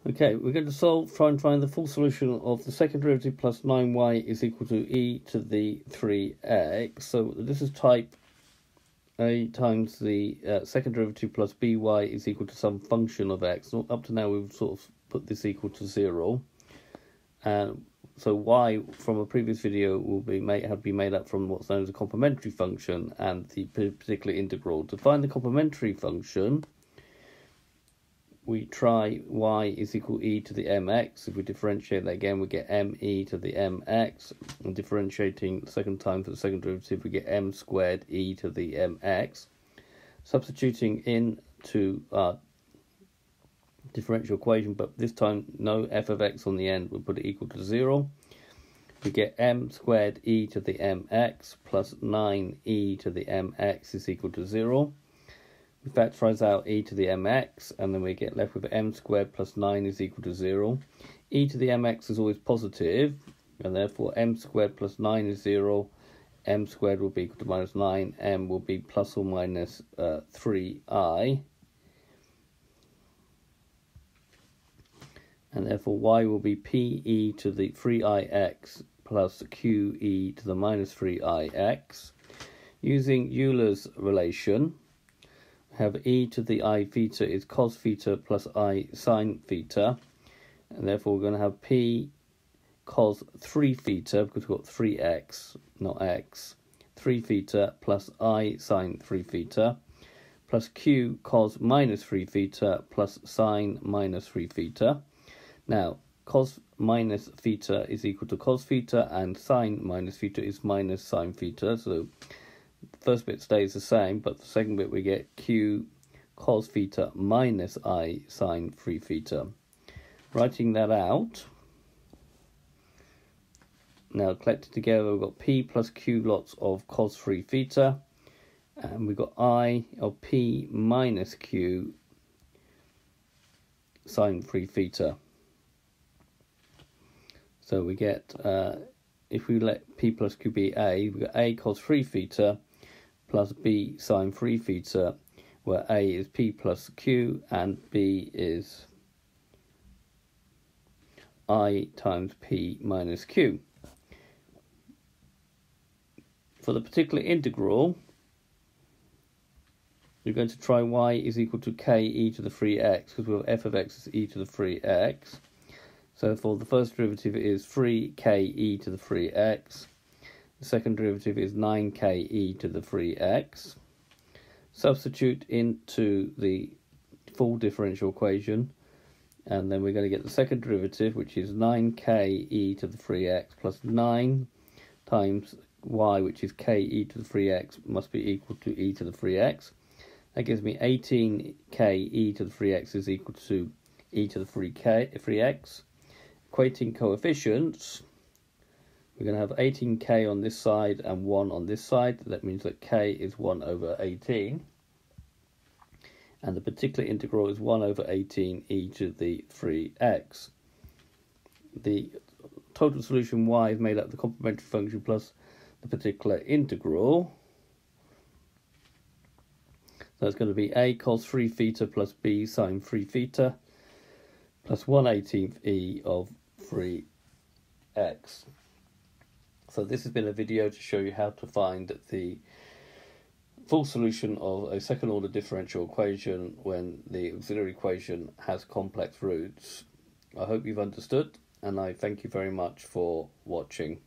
Okay, we're going to try and find the full solution of the second derivative plus 9y is equal to e to the 3x. So this is type a times the second derivative plus by is equal to some function of x. So up to now we've sort of put this equal to 0. And so y from a previous video will be have been made up from what's known as a complementary function and the particular integral. To find the complementary function, we try y is equal to e to the mx. If we differentiate that again, we get me to the mx. And differentiating the second time for the second derivative, we get m squared e to the mx. Substituting into our differential equation, but this time no f of x on the end, we'll put it equal to 0. We get m squared e to the mx plus 9e to the mx is equal to 0. We factorize out e to the mx, and then we get left with m squared plus 9 is equal to 0. E to the mx is always positive, and therefore m squared plus 9 is 0. M squared will be equal to minus 9. M will be plus or minus 3i. And therefore y will be pe to the 3ix plus qe to the minus 3ix. Using Euler's relation, have e to the I theta is cos theta plus I sine theta, and therefore we're going to have p cos 3 theta, because we've got 3x, not x, 3 theta plus I sine 3 theta, plus q cos minus 3 theta plus sine minus 3 theta. Now, cos minus theta is equal to cos theta, and sine minus theta is minus sine theta, so the first bit stays the same, but the second bit we get q cos theta minus I sine 3 theta. Writing that out, now collected together we've got p plus q lots of cos 3 theta, and we've got I of p minus q sine 3 theta. So we get, if we let p plus q be a, we've got a cos 3 theta plus b sine 3 theta, where a is p plus q and b is I times p minus q. For the particular integral, we're going to try y is equal to k e to the 3x, because we have f of x is e to the 3x. So for the first derivative is 3k e to the 3x. The second derivative is 9k e to the 3x. Substitute into the full differential equation, and then we're going to get the second derivative, which is 9k e to the 3x plus 9 times y, which is k e to the 3x, must be equal to e to the 3x. That gives me 18k e to the 3x is equal to e to the 3x. Equating coefficients, we're going to have 18k on this side and 1 on this side. That means that k is 1 over 18. And the particular integral is 1 over 18 e to the 3x. The total solution y is made up of the complementary function plus the particular integral. So it's going to be a cos 3 theta plus b sine 3 theta plus 1/18 e of 3x. So this has been a video to show you how to find the full solution of a second order differential equation when the auxiliary equation has complex roots. I hope you've understood, and I thank you very much for watching.